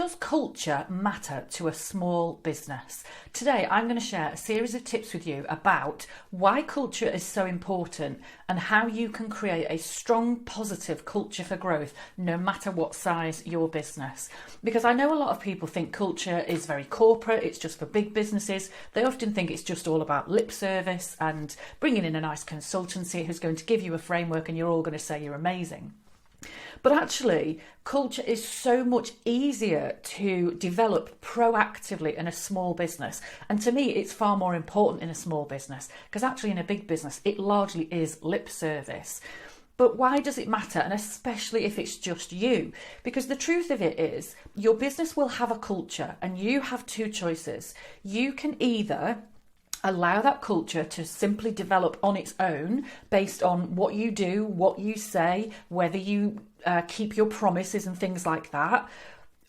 Does culture matter to a small business? Today, I'm going to share a series of tips with you about why culture is so important and how you can create a strong, positive culture for growth, no matter what size your business. Because I know a lot of people think culture is very corporate, it's just for big businesses. They often think it's just all about lip service and bringing in a nice consultancy who's going to give you a framework and you're all going to say you're amazing. But actually, culture is so much easier to develop proactively in a small business. And to me, it's far more important in a small business because actually in a big business, it largely is lip service. But why does it matter? And especially if it's just you? Because the truth of it is your business will have a culture and you have two choices. You can either allow that culture to simply develop on its own based on what you do, what you say, whether you keep your promises and things like that.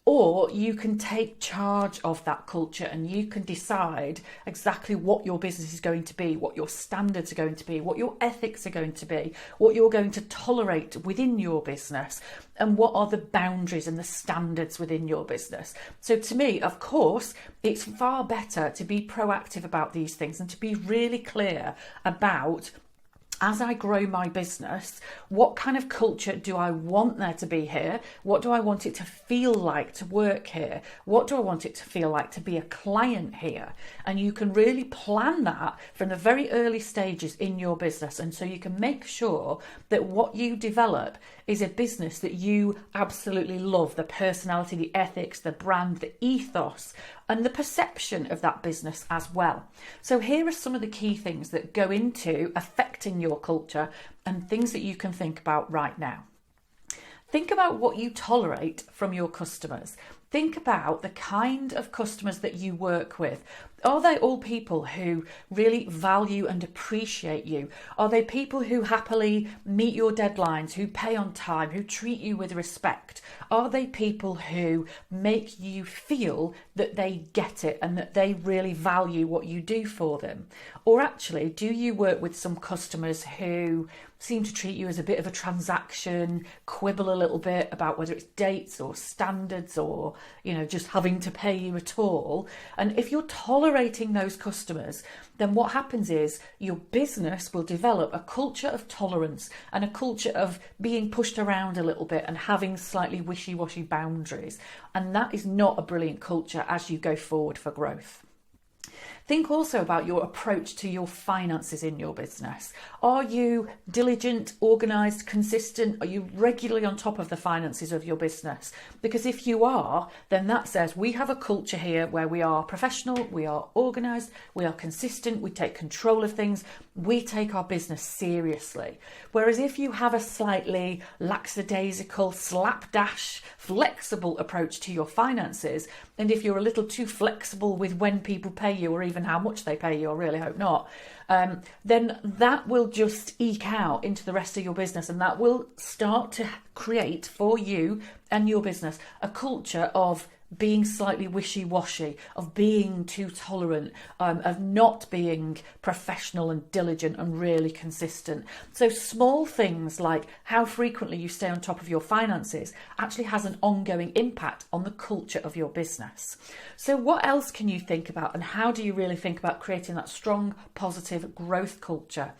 Or you can take charge of that culture and you can decide exactly what your business is going to be, what your standards are going to be, what your ethics are going to be, what you're going to tolerate within your business, and what are the boundaries and the standards within your business. So to me, of course, it's far better to be proactive about these things and to be really clear about, as I grow my business, what kind of culture do I want there to be here? What do I want it to feel like to work here? What do I want it to feel like to be a client here? And you can really plan that from the very early stages in your business. And so you can make sure that what you develop is a business that you absolutely love, the personality, the ethics, the brand, the ethos, and the perception of that business as well. So here are some of the key things that go into affecting your culture and things that you can think about right now. Think about what you tolerate from your customers. Think about the kind of customers that you work with. Are they all people who really value and appreciate you? Are they people who happily meet your deadlines, who pay on time, who treat you with respect? Are they people who make you feel that they get it and that they really value what you do for them? Or actually, do you work with some customers who seem to treat you as a bit of a transaction, quibble a little bit about whether it's dates or standards or, just having to pay you at all? And if you're tolerating those customers, then what happens is your business will develop a culture of tolerance and a culture of being pushed around a little bit and having slightly wishy-washy boundaries. And that is not a brilliant culture as you go forward for growth. Think also about your approach to your finances in your business. Are you diligent, organised, consistent? Are you regularly on top of the finances of your business? Because if you are, then that says we have a culture here where we are professional, we are organised, we are consistent, we take control of things, we take our business seriously. Whereas if you have a slightly lackadaisical, slapdash, flexible approach to your finances, and if you're a little too flexible with when people pay you or even how much they pay you, I really hope not, then that will just eke out into the rest of your business, and that will start to create for you and your business a culture of being slightly wishy-washy, of being too tolerant, of not being professional and diligent and really consistent. So small things like how frequently you stay on top of your finances actually has an ongoing impact on the culture of your business. So what else can you think about, and how do you really think about creating that strong, positive growth culture?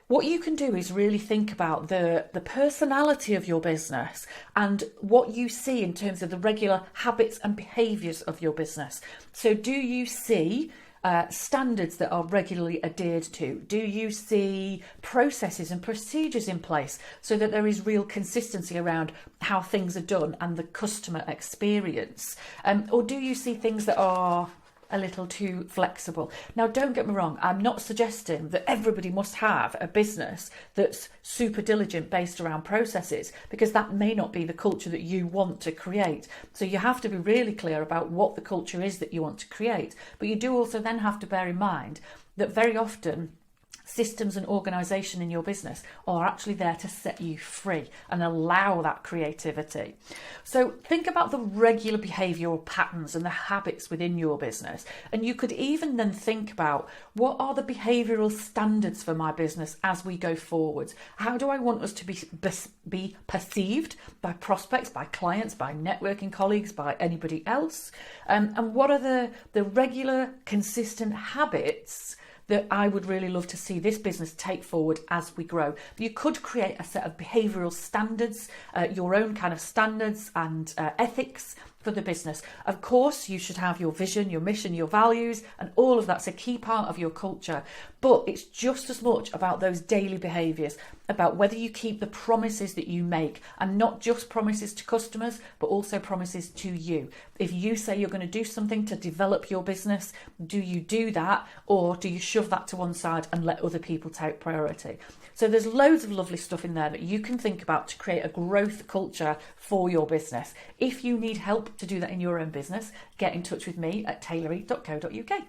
What you can do is really think about the personality of your business and what you see in terms of the regular habits and behaviours of your business. So do you see standards that are regularly adhered to? Do you see processes and procedures in place so that there is real consistency around how things are done and the customer experience? Or do you see things that are a little too flexible? Now, don't get me wrong, I'm not suggesting that everybody must have a business that's super diligent based around processes, because that may not be the culture that you want to create. So you have to be really clear about what the culture is that you want to create. But you do also then have to bear in mind that very often systems and organisation in your business are actually there to set you free and allow that creativity. So think about the regular behavioural patterns and the habits within your business. And you could even then think about, what are the behavioural standards for my business as we go forward? How do I want us to be perceived by prospects, by clients, by networking colleagues, by anybody else? And what are the regular, consistent habits that I would really love to see this business take forward as we grow? You could create a set of behavioural standards, your own kind of standards and ethics for the business. Of course, you should have your vision, your mission, your values, and all of that's a key part of your culture. But it's just as much about those daily behaviours, about whether you keep the promises that you make, and not just promises to customers, but also promises to you. If you say you're going to do something to develop your business, do you do that, or do you shove that to one side and let other people take priority? So there's loads of lovely stuff in there that you can think about to create a growth culture for your business. If you need help to do that in your own business, get in touch with me at taylorie.co.uk.